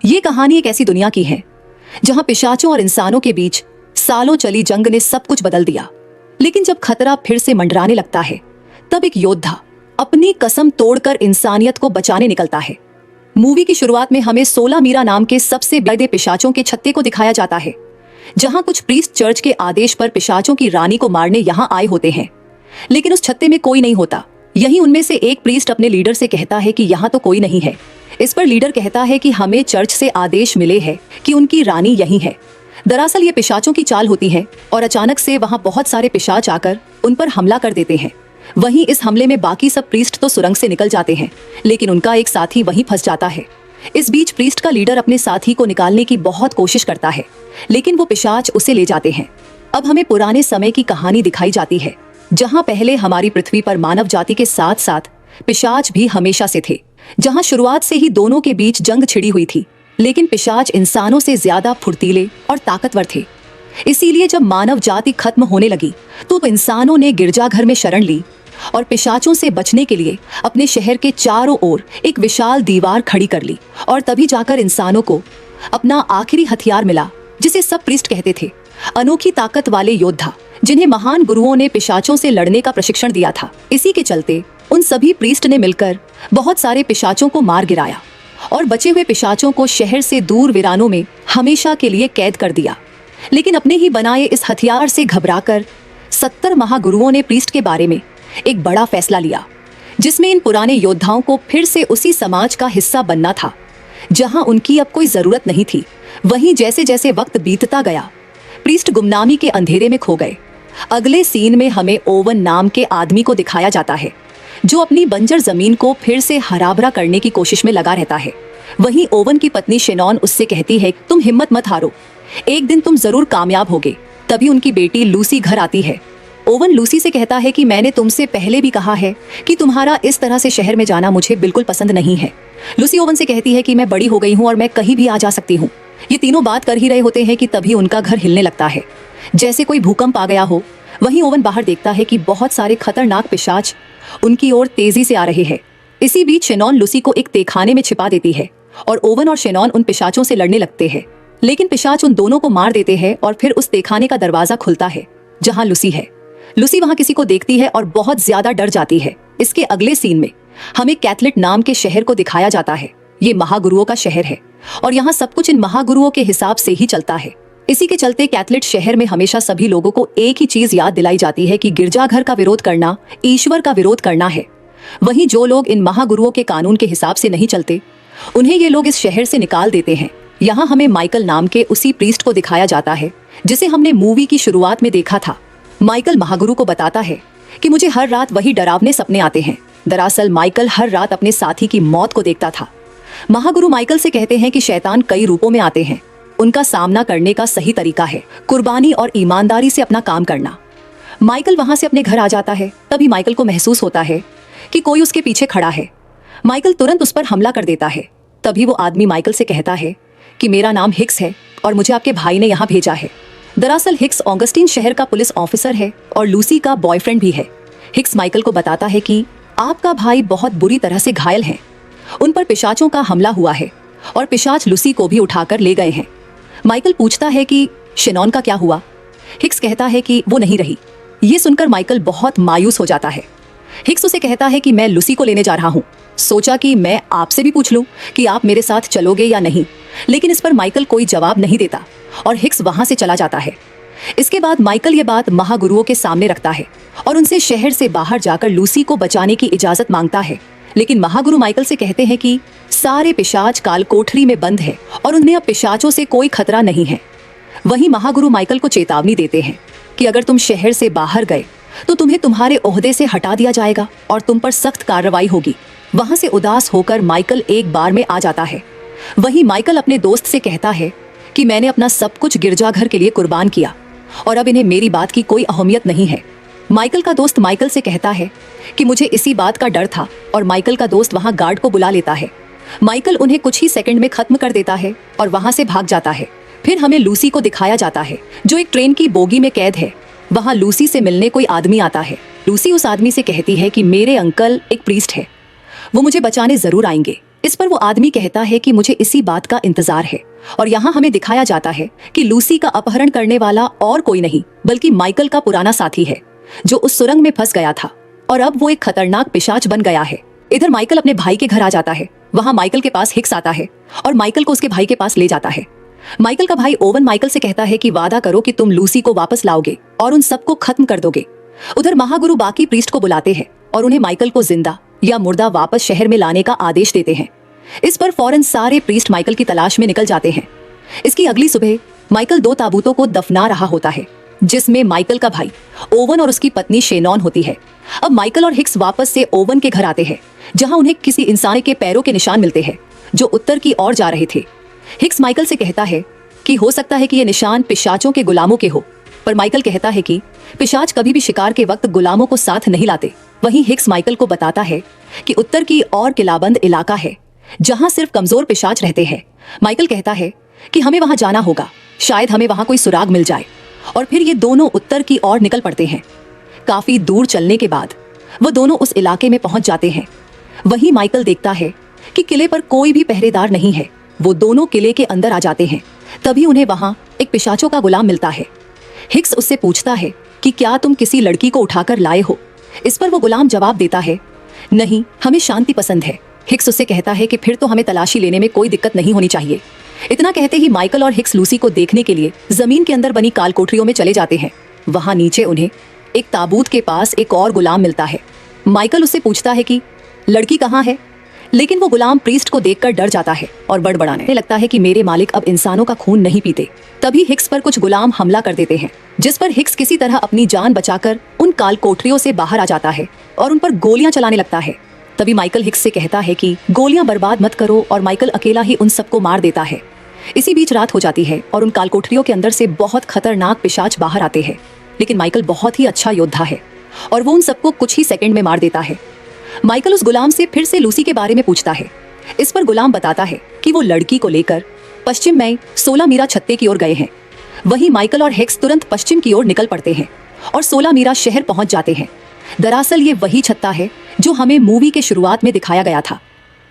ये कहानी एक ऐसी दुनिया की है जहां पिशाचों और इंसानों के बीच सालों चली जंग ने सब कुछ बदल दिया। लेकिन जब खतरा फिर से मंडराने लगता है, तब एक योद्धा अपनी कसम तोड़कर इंसानियत को बचाने निकलता है। मूवी की शुरुआत में हमें 16 मीरा नाम के सबसे बड़े पिशाचों के छत्ते को दिखाया जाता है, जहां कुछ प्रीस्ट चर्च के आदेश पर पिशाचों की रानी को मारने यहां आए होते हैं। लेकिन उस छत्ते में कोई नहीं होता। यही उनमें से एक प्रीस्ट अपने लीडर से कहता है कि यहाँ तो कोई नहीं है। इस पर लीडर कहता है कि हमें चर्च से आदेश मिले हैं कि उनकी रानी यही है। दरअसल ये पिशाचों की चाल होती है और अचानक से वहां बहुत सारे पिशाच आकर उन पर हमला कर देते हैं। वहीं इस हमले में बाकी सब प्रीस्ट तो सुरंग से निकल जाते हैं, लेकिन उनका एक साथी वहीं फंस जाता है। इस बीच प्रीस्ट का लीडर अपने साथी को निकालने की बहुत कोशिश करता है, लेकिन वो पिशाच उसे ले जाते हैं। अब हमें पुराने समय की कहानी दिखाई जाती है, जहां पहले हमारी पृथ्वी पर मानव जाति के साथ साथ पिशाच भी हमेशा से थे, जहां शुरुआत से ही दोनों के बीच जंग छिड़ी हुई थी। लेकिन पिशाच इंसानों से ज्यादा फुर्तीले और ताकतवर थे। इसीलिए जब मानव जाति खत्म होने लगी तो इंसानों ने गिरजाघर में शरण ली और पिशाचों से बचने के लिए अपने शहर के चारों ओर एक विशाल दीवार खड़ी कर ली। और तभी जाकर इंसानों को अपना आखिरी हथियार मिला, जिसे सब प्रीस्ट कहते थे, अनोखी ताकत वाले योद्धा, जिन्हें महान गुरुओं ने पिशाचों से लड़ने का प्रशिक्षण दिया था। इसी के चलते उन सभी प्रीस्ट ने मिलकर बहुत सारे पिशाचों को मार गिराया और बचे हुए पिशाचों को शहर से दूर वीरानों में हमेशा के लिए कैद कर दिया। लेकिन अपने ही बनाए इस हथियार से घबराकर 70 महागुरुओं ने प्रीस्ट के बारे में एक बड़ा फैसला लिया, जिसमें इन पुराने योद्धाओं को फिर से उसी समाज का हिस्सा बनना था जहां उनकी अब कोई जरूरत नहीं थी। वहीं जैसे जैसे वक्त बीतता गया, प्रीस्ट गुमनामी के अंधेरे में खो गए। अगले सीन में हमें ओवन नाम के आदमी को दिखाया जाता है, जो अपनी बंजर जमीन को फिर से हराभरा करने की कोशिश में लगा रहता है। वहीं ओवन की पत्नी शेनॉन उससे कहती है, तुम हिम्मत मत हारो, एक दिन तुम जरूर कामयाब होगे। तभी उनकी बेटी लूसी घर आती है। ओवन लूसी से कहता है कि मैंने तुमसे पहले भी कहा है कि तुम्हारा इस तरह से शहर में जाना मुझे बिल्कुल पसंद नहीं है। लूसी ओवन से कहती है कि मैं बड़ी हो गई हूँ और मैं कहीं भी आ जा सकती हूँ। ये तीनों बात कर ही रहे होते हैं कि तभी उनका घर हिलने लगता है, जैसे कोई भूकंप आ गया हो। वहीं ओवन बाहर देखता है कि बहुत सारे खतरनाक पिशाच उनकी ओर तेजी से आ रहे हैं। इसी बीच शेनॉन लूसी को एक तहखाने में छिपा देती है और ओवन और शेनॉन उन पिशाचों से लड़ने लगते हैं। लेकिन पिशाच उन दोनों को मार देते हैं और फिर उस तहखाने का दरवाजा खुलता है जहां लूसी है। लूसी वहां किसी को देखती है और बहुत ज्यादा डर जाती है। इसके अगले सीन में हमें कैथलेट नाम के शहर को दिखाया जाता है। ये महागुरुओं का शहर है और यहाँ सब कुछ इन महागुरुओं के हिसाब से ही चलता है। इसी के चलते कैथलेट शहर में हमेशा सभी लोगों को एक ही चीज याद दिलाई जाती है कि गिरजाघर का विरोध करना ईश्वर का विरोध करना है। वहीं जो लोग इन महागुरुओं के कानून के हिसाब से नहीं चलते, उन्हें ये लोग इस शहर से निकाल देते हैं। यहाँ हमें माइकल नाम के उसी प्रीस्ट को दिखाया जाता है जिसे हमने मूवी की शुरुआत में देखा था। माइकल महागुरु को बताता है कि मुझे हर रात वही डरावने सपने आते हैं। दरअसल माइकल हर रात अपने साथी की मौत को देखता था। महागुरु माइकल से कहते हैं कि शैतान कई रूपों में आते हैं, उनका सामना करने का सही तरीका है कुर्बानी और ईमानदारी से अपना काम करना। माइकल वहां से अपने घर आ जाता है। तभी माइकल को महसूस होता है कि कोई उसके पीछे खड़ा है। माइकल तुरंत उस पर हमला कर देता है। तभी वो आदमी माइकल से कहता है कि मेरा नाम हिक्स है और मुझे आपके भाई ने यहाँ भेजा है। दरअसल हिक्स ऑगस्टीन शहर का पुलिस ऑफिसर है और लूसी का बॉयफ्रेंड भी है। हिक्स माइकल को बताता है कि आपका भाई बहुत बुरी तरह से घायल है, उन पर पिशाचों का हमला हुआ है और पिशाच लूसी को भी उठाकर ले गए हैं। माइकल पूछता है कि शेनॉन का क्या हुआ। हिक्स कहता है कि वो नहीं रही। ये सुनकर माइकल बहुत मायूस हो जाता है। हिक्स उसे कहता है कि मैं लूसी को लेने जा रहा हूँ, सोचा कि मैं आपसे भी पूछ लूं कि आप मेरे साथ चलोगे या नहीं। लेकिन इस पर माइकल कोई जवाब नहीं देता और हिक्स वहां से चला जाता है। इसके बाद माइकल ये बात महागुरुओं के सामने रखता है और उनसे शहर से बाहर जाकर लूसी को बचाने की इजाजत मांगता है। लेकिन महागुरु माइकल से कहते हैं कि सारे पिशाच काल कोठरी में बंद है और उन्हें अब पिशाचों से कोई खतरा नहीं है। वहीं महागुरु माइकल को चेतावनी देते हैं कि अगर तुम शहर से बाहर गए तो तुम्हें तुम्हारे ओहदे से हटा दिया जाएगा और तुम पर सख्त कार्रवाई होगी। वहां से उदास होकर माइकल एक बार में आ जाता है। वहीं माइकल अपने दोस्त से कहता है कि मैंने अपना सब कुछ गिरजाघर के लिए कुर्बान किया और अब इन्हें मेरी बात की कोई अहमियत नहीं है। माइकल का दोस्त माइकल से कहता है कि मुझे इसी बात का डर था और माइकल का दोस्त वहां गार्ड को बुला लेता है। माइकल उन्हें कुछ ही सेकंड में खत्म कर देता है और वहां से भाग जाता है। फिर हमें लूसी को दिखाया जाता है जो एक ट्रेन की बोगी में कैद है। वहां लूसी से मिलने कोई आदमी आता है। लूसी उस आदमी से कहती है कि मेरे अंकल एक प्रीस्ट है, वो मुझे बचाने जरूर आएंगे। इस पर वो आदमी कहता है कि मुझे इसी बात का इंतजार है। और यहाँ हमें दिखाया जाता है कि लूसी का अपहरण करने वाला और कोई नहीं बल्कि माइकल का पुराना साथी है, जो उस सुरंग में फंस गया था और अब वो एक खतरनाक पिशाच बन गया है। इधर माइकल अपने भाई के घर आ जाता है। वहां माइकल के पास हिक्स आता है और माइकल को उसके भाई के पास ले जाता है। माइकल का भाई ओवन माइकल से कहता है कि वादा करो कि तुम लूसी को वापस लाओगे और उन सबको खत्म कर दोगे। उधर महागुरु बाकी प्रीस्ट को बुलाते हैं और उन्हें माइकल को जिंदा या मुर्दा वापस शहर में लाने का आदेश देते हैं। इस पर फौरन सारे प्रीस्ट माइकल की तलाश में निकल जाते हैं। इसकी अगली सुबह माइकल 2 ताबूतों को दफना रहा होता है, जिसमें माइकल का भाई ओवन और उसकी पत्नी शेनॉन होती है। अब माइकल और हिक्स वापस से ओवन के घर आते हैं, जहां उन्हें किसी इंसान के पैरों के निशान मिलते हैं जो उत्तर की ओर जा रहे थे। हिक्स माइकल से कहता है कि हो सकता है कि ये निशान पिशाचों के गुलामों के हो, पर माइकल कहता है कि पिशाच कभी भी शिकार के वक्त गुलामों को साथ नहीं लाते। वहीं हिक्स माइकल को बताता है कि उत्तर की ओर किलाबंद इलाका है जहां सिर्फ कमजोर पिशाच रहते हैं। माइकल कहता है कि हमें वहां जाना होगा, शायद हमें वहां कोई सुराग मिल जाए। और फिर ये दोनों उत्तर की ओर निकल पड़ते हैं। काफी दूर चलने के बाद वो दोनों उस इलाके में पहुंच जाते हैं। वहीं माइकल देखता है कि किले पर कोई भी पहरेदार नहीं है। वो दोनों किले के अंदर आ जाते हैं। तभी उन्हें वहां एक पिशाचों का गुलाम मिलता है। हिक्स उससे पूछता है कि क्या तुम किसी लड़की को उठाकर लाए हो। इस पर वो गुलाम जवाब देता है, नहीं, हमें शांति पसंद है। हिक्स उससे कहता है कि फिर तो हमें तलाशी लेने में कोई दिक्कत नहीं होनी चाहिए। इतना कहते ही माइकल और हिक्स लूसी को देखने के लिए जमीन के अंदर बनी काल कोठरियों में चले जाते हैं। वहां नीचे उन्हें एक ताबूत के पास एक और गुलाम मिलता है। माइकल उससे पूछता है कि लड़की कहाँ है, लेकिन वो गुलाम प्रीस्ट को देखकर डर जाता है और बड़बड़ाने लगता है कि मेरे मालिक अब इंसानों का खून नहीं पीते। तभी हिक्स पर कुछ गुलाम हमला कर देते हैं, जिस पर हिक्स किसी तरह अपनी जान बचाकर उन काल कोठरियों से बाहर आ जाता है और उन पर गोलियां चलाने लगता है। तभी माइकल हिक्स से कहता है कि गोलियां बर्बाद मत करो, और माइकल अकेला ही उन सबको मार देता है। इसी बीच रात हो जाती है और उन काल कोठरियों के अंदर से बहुत खतरनाक पिशाच बाहर आते हैं, लेकिन माइकल बहुत ही अच्छा योद्धा है और वो उन सबको कुछ ही सेकंड में मार देता है। माइकल उस गुलाम से फिर से लूसी के बारे में पूछता है। इस पर गुलाम बताता है कि वो लड़की को लेकर पश्चिम में 16 मीरा छत्ते की ओर गए हैं। वहीं माइकल और हिक्स तुरंत पश्चिम की ओर निकल पड़ते हैं और 16 मीरा शहर पहुंच जाते हैं। दरअसल ये वही छत्ता है जो हमें मूवी के शुरुआत में दिखाया गया था।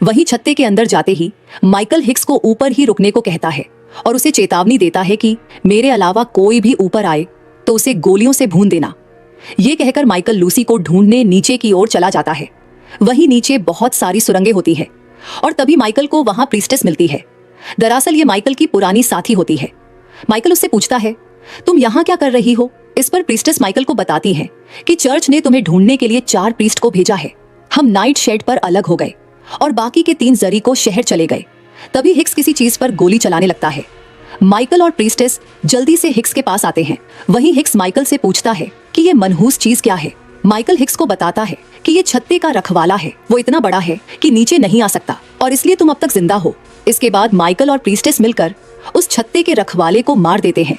वहीं छत्ते के अंदर जाते ही माइकल हिक्स को ऊपर ही रुकने को कहता है और उसे चेतावनी देता है कि मेरे अलावा कोई भी ऊपर आए तो उसे गोलियों से भून देना। ये कहकर माइकल लूसी को ढूंढने नीचे की ओर चला जाता है। वहीं नीचे बहुत सारी सुरंगें होती है और तभी माइकल को वहां प्रीस्टेस मिलती है। दरअसल ये माइकल की पुरानी साथी होती है। माइकल उससे पूछता है, तुम यहाँ क्या कर रही हो। इस पर प्रीस्टेस माइकल को बताती है कि चर्च ने तुम्हें ढूंढने के लिए 4 प्रीस्ट को भेजा है। हम नाइट शेड पर अलग हो गए और बाकी के 3 जरी को शहर चले गए। तभी हिक्स किसी चीज पर गोली चलाने लगता है। माइकल और प्रीस्टेस जल्दी से हिक्स के पास आते हैं। वहीं हिक्स माइकल से पूछता है कि ये मनहूस चीज क्या है। माइकल हिक्स को बताता है कि ये छत्ते का रखवाला है। वो इतना बड़ा है कि नीचे नहीं आ सकता और इसलिए तुम अब तक जिंदा हो। इसके बाद माइकल और प्रीस्टेस मिलकर उस छत्ते के रखवाले को मार देते हैं।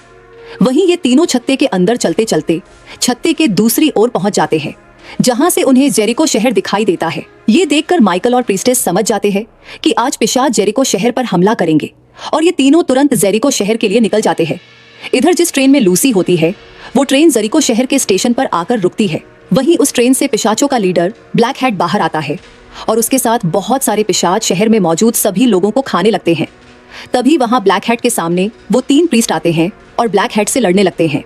वहीं ये तीनों छत्ते के अंदर चलते चलते छत्ते के दूसरी ओर पहुंच जाते हैं, जहां से उन्हें जेरिको शहर दिखाई देता है। ये देखकर माइकल और प्रीस्टेस समझ जाते हैं कि आज पिशाच जेरिको शहर पर हमला करेंगे और ये तीनों तुरंत जेरिको शहर के लिए निकल जाते हैं। इधर जिस ट्रेन में लूसी होती है वो ट्रेन जेरिको शहर के स्टेशन पर आकर रुकती है। वहीं उस ट्रेन से पिशाचों का लीडर ब्लैक हैट बाहर आता है और उसके साथ बहुत सारे पिशाच शहर में मौजूद सभी लोगों को खाने लगते हैं। तभी वहां ब्लैक हैट के सामने वो 3 प्रीस्ट आते हैं और ब्लैक हैट से लड़ने लगते हैं,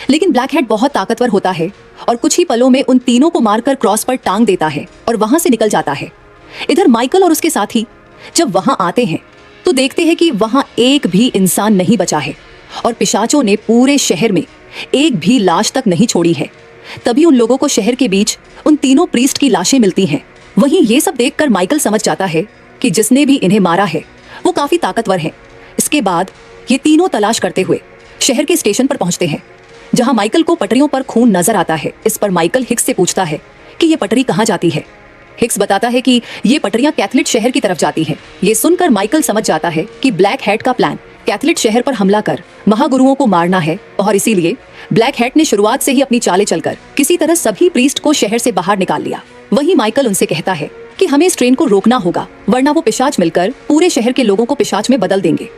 लेकिन ब्लैक हैट बहुत ताकतवर होता है और कुछ ही पलों में उन तीनों को मारकर क्रॉस पर टांग देता है और वहां से निकल जाता है। इधर माइकल और उसके साथी जब वहां आते हैं तो देखते हैं कि वहां एक भी इंसान नहीं बचा है और पिशाचों ने पूरे शहर में एक भी लाश तक नहीं छोड़ी है। तभी उन लोगों को शहर के बीच उन तीनों प्रीस्ट की लाशें मिलती हैं। वहीं ये सब देखकर माइकल समझ जाता है कि जिसने भी इन्हें मारा है वो काफी ताकतवर है। इसके बाद ये तीनों तलाश करते हुए शहर के स्टेशन पर पहुंचते हैं, जहां माइकल को पटरियों पर खून नजर आता है। इस पर माइकल हिक्स से पूछता है कि ये पटरी कहाँ जाती है। हिक्स बताता है कि ये पटरियां कैथलिट शहर की तरफ जाती हैं। ये सुनकर माइकल समझ जाता है कि ब्लैक हैट का प्लान कैथलिट शहर पर हमला कर महागुरुओं को मारना है और इसीलिए ब्लैक हैट ने शुरुआत से ही अपनी चालें चलकर किसी तरह सभी प्रीस्ट को शहर से बाहर निकाल लिया। वहीं माइकल उनसे कहता है कि हमें इस ट्रेन को रोकना होगा, वरना वो पिशाच मिलकर पूरे शहर के लोगों को पिशाच में बदल देंगे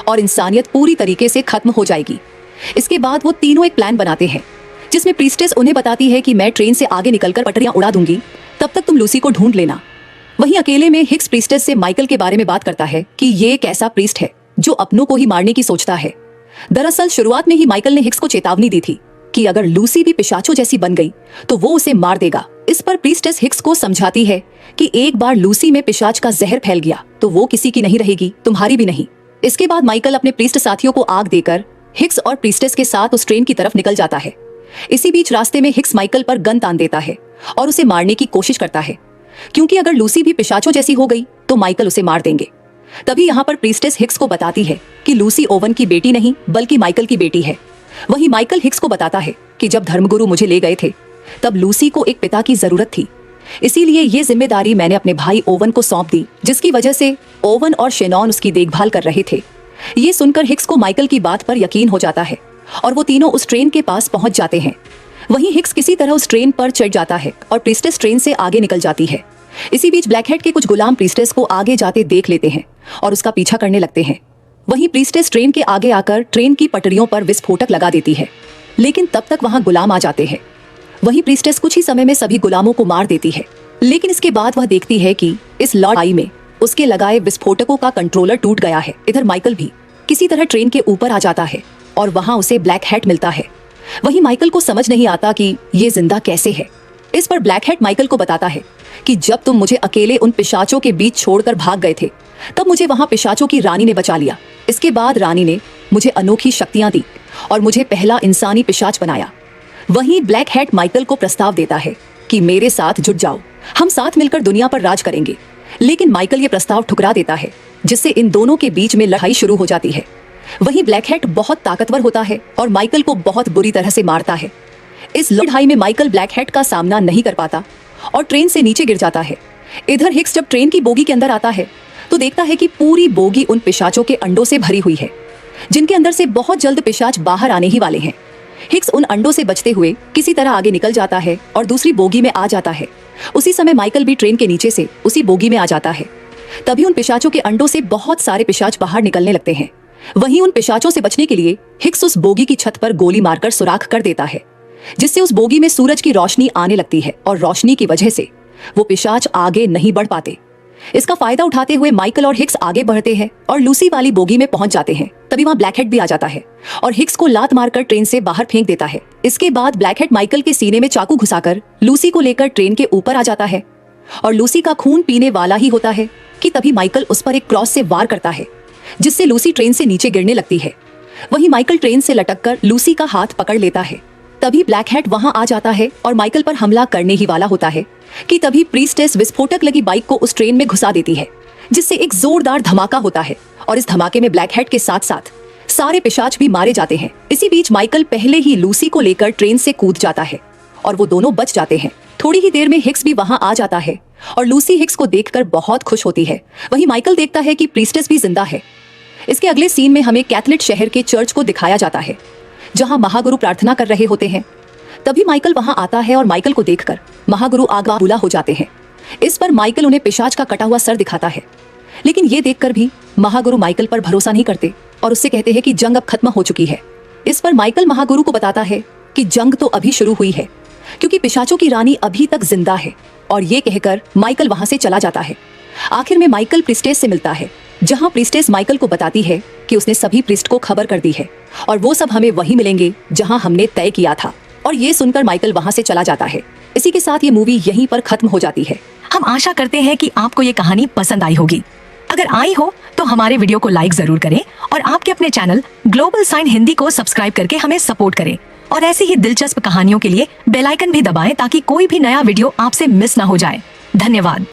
और इंसानियत पूरी तरीके से खत्म हो जाएगी। इसके बाद वो तीनों एक प्लान बनाते हैं, जिसमें प्रीस्टेस उन्हें बताती है कि मैं ट्रेन से आगे निकलकर पटरियां उड़ा दूंगी, तब तक तुम लूसी को ढूंढ लेना। वहीं अकेले में हिक्स प्रीस्टेस से माइकल के बारे में बात करता है कि ये एक ऐसा प्रीस्ट है जो अपनों को ही मारने की सोचता है। दरअसल शुरुआत में ही माइकल ने हिक्स को चेतावनी दी थी कि अगर लूसी भी पिशाचों जैसी बन गई तो वो उसे मार देगा। इस पर प्रीस्टेस हिक्स को समझाती है कि एक बार लूसी में पिशाच का जहर फैल गया तो वो किसी की नहीं रहेगी, तुम्हारी भी नहीं। इसके बाद माइकल अपने प्रीस्ट साथियों को आग देकर हिक्स और प्रीस्टेस के साथ उस ट्रेन की तरफ निकल जाता है। इसी बीच रास्ते में हिक्स माइकल पर गन तान देता है और उसे मारने की कोशिश करता है, क्योंकि अगर लूसी भी पिशाचों जैसी हो गई तो माइकल उसे मार देंगे। तभी यहाँ पर प्रीस्टेस हिक्स को बताती है कि लूसी ओवन की बेटी नहीं बल्कि माइकल की बेटी है। वहीं माइकल हिक्स को बताता है कि जब धर्मगुरु मुझे ले गए थे तब लूसी को एक पिता की जरूरत थी, इसीलिए ये जिम्मेदारी मैंने अपने भाई ओवन को सौंप दी, जिसकी वजह से ओवन और शेनॉन उसकी देखभाल कर रहे थे। ये सुनकर हिक्स को माइकल की बात पर यकीन हो जाता है और वो तीनों उस ट्रेन के पास पहुंच जाते हैं। वहीं हिक्स किसी तरह उस ट्रेन पर चढ़ जाता है और प्रीस्टेस ट्रेन से आगे निकल जाती है। इसी बीच ब्लैकहेड के कुछ गुलाम प्रीस्टेस को आगे जाते देख लेते हैं और उसका पीछा करने लगते हैं। वहीं प्रीस्टेस ट्रेन के आगे आकर ट्रेन की पटरियों पर विस्फोटक लगा देती है, लेकिन तब तक वहां गुलाम आ जाते हैं। वहीं प्रीस्टेस कुछ ही समय में सभी गुलामों को मार देती है, लेकिन इसके बाद वह देखती है कि इस लड़ाई में उसके लगाए विस्फोटकों का कंट्रोलर टूट गया है। इधर माइकल भी किसी तरह ट्रेन के ऊपर आ जाता है और वहां उसे ब्लैकहेड मिलता है। वहीं माइकल को समझ नहीं आता कि ये जिंदा कैसे है। इस पर ब्लैकहेड माइकल को बताता है कि जब तुम मुझे अकेले उन पिशाचों के बीच छोड़कर भाग गए थे तब मुझे वहां पिशाचों की रानी ने बचा लिया। इसके बाद रानी ने मुझे अनोखी शक्तियां दी और मुझे पहला इंसानी पिशाच बनाया। वहीं ब्लैकहेड माइकल को प्रस्ताव देता है कि मेरे साथ जुट जाओ, हम साथ मिलकर दुनिया पर राज करेंगे। लेकिन माइकल ये प्रस्ताव ठुकरा देता है, जिससे इन दोनों के बीच में लड़ाई शुरू हो जाती है। वहीं ब्लैकहेड बहुत ताकतवर होता है और माइकल को बहुत बुरी तरह से मारता है। इस लड़ाई में माइकल ब्लैकहेड का सामना नहीं कर पाता और ट्रेन से नीचे गिर जाता है। इधर हिक्स जब ट्रेन की बोगी के अंदर आता है तो देखता है कि पूरी बोगी उन पिशाचों के अंडों से भरी हुई है, जिनके अंदर से बहुत जल्द पिशाच बाहर आने ही वाले हैं। हिक्स उन अंडों से बचते हुए किसी तरह आगे निकल जाता है और दूसरी बोगी में आ जाता है। उसी समय माइकल भी ट्रेन के नीचे से उसी बोगी में आ जाता है। तभी उन पिशाचों के अंडों से बहुत सारे पिशाच बाहर निकलने लगते हैं। वहीं उन पिशाचों से बचने के लिए हिक्स उस बोगी की छत पर गोली मारकर सुराख कर देता है, जिससे उस बोगी में सूरज की रोशनी आने लगती है और रोशनी की वजह से वो पिशाच आगे नहीं बढ़ पाते। इसका फायदा उठाते हुए माइकल और हिक्स आगे बढ़ते हैं और लूसी वाली बोगी में पहुंच जाते हैं। तभी वहां ब्लैकहेड भी आ जाता है और हिक्स को लात मारकर ट्रेन से बाहर फेंक देता है। इसके बाद ब्लैकहेड माइकल के सीने में चाकू घुसाकर लूसी को लेकर ट्रेन के ऊपर आ जाता है और लूसी का खून पीने वाला ही होता है कि तभी माइकल उस पर एक क्रॉस से वार करता है, जिससे लूसी ट्रेन से नीचे गिरने लगती है। वहीं माइकल ट्रेन से लटककर लूसी का हाथ पकड़ लेता है। तभी ब्लैकहेड वहां आ जाता है और माइकल पर हमला करने ही वाला होता है कि तभी प्रीस्टेस विस्फोटक लगी बाइक को उस ट्रेन में घुसा देती है, जिससे एक जोरदार धमाका होता है और इस धमाके में ब्लैकहेड के साथ साथ सारे पिशाच भी मारे जाते हैं। इसी बीच माइकल पहले ही लूसी को लेकर ट्रेन से कूद जाता है और वो दोनों बच जाते हैं। थोड़ी ही देर में हिक्स भी वहां आ जाता है और लूसी हिक्स को देखकर बहुत खुश होती है। वहीं माइकल देखता है कि प्रीस्टेस भी जिंदा है। इसके अगले सीन में हमें कैथलेट शहर के चर्च को दिखाया जाता है, जहां महागुरु प्रार्थना कर रहे होते हैं। तभी माइकल वहां आता है और माइकल को देखकर महागुरु आगा बुला हो जाते हैं। इस पर माइकल उन्हें पिशाच का कटा हुआ सर दिखाता है, लेकिन ये देखकर भी महागुरु माइकल पर भरोसा नहीं करते और उससे कहते हैं कि जंग अब खत्म हो चुकी है। इस पर माइकल महागुरु को बताता है कि जंग तो अभी शुरू हुई है, क्योंकि पिशाचों की रानी अभी तक जिंदा है। और ये कहकर माइकल वहां से चला जाता है। आखिर में माइकल प्रीस्टेस से मिलता है, जहां प्रीस्टेस माइकल को बताती है कि उसने सभी प्रीस्ट को खबर कर दी है और वो सब हमें वहीं मिलेंगे जहां हमने तय किया था। और ये सुनकर माइकल वहां से चला जाता है। इसी के साथ ये मूवी यहीं पर खत्म हो जाती है। हम आशा करते हैं कि आपको ये कहानी पसंद आई होगी। अगर आई हो तो हमारे वीडियो को लाइक जरूर करें और आपके अपने चैनल ग्लोबल साइन हिंदी को सब्सक्राइब करके हमें सपोर्ट करें। और ऐसी ही दिलचस्प कहानियों के लिए बेल आइकन भी दबाएं ताकि कोई भी नया वीडियो आपसे मिस ना हो जाए। धन्यवाद।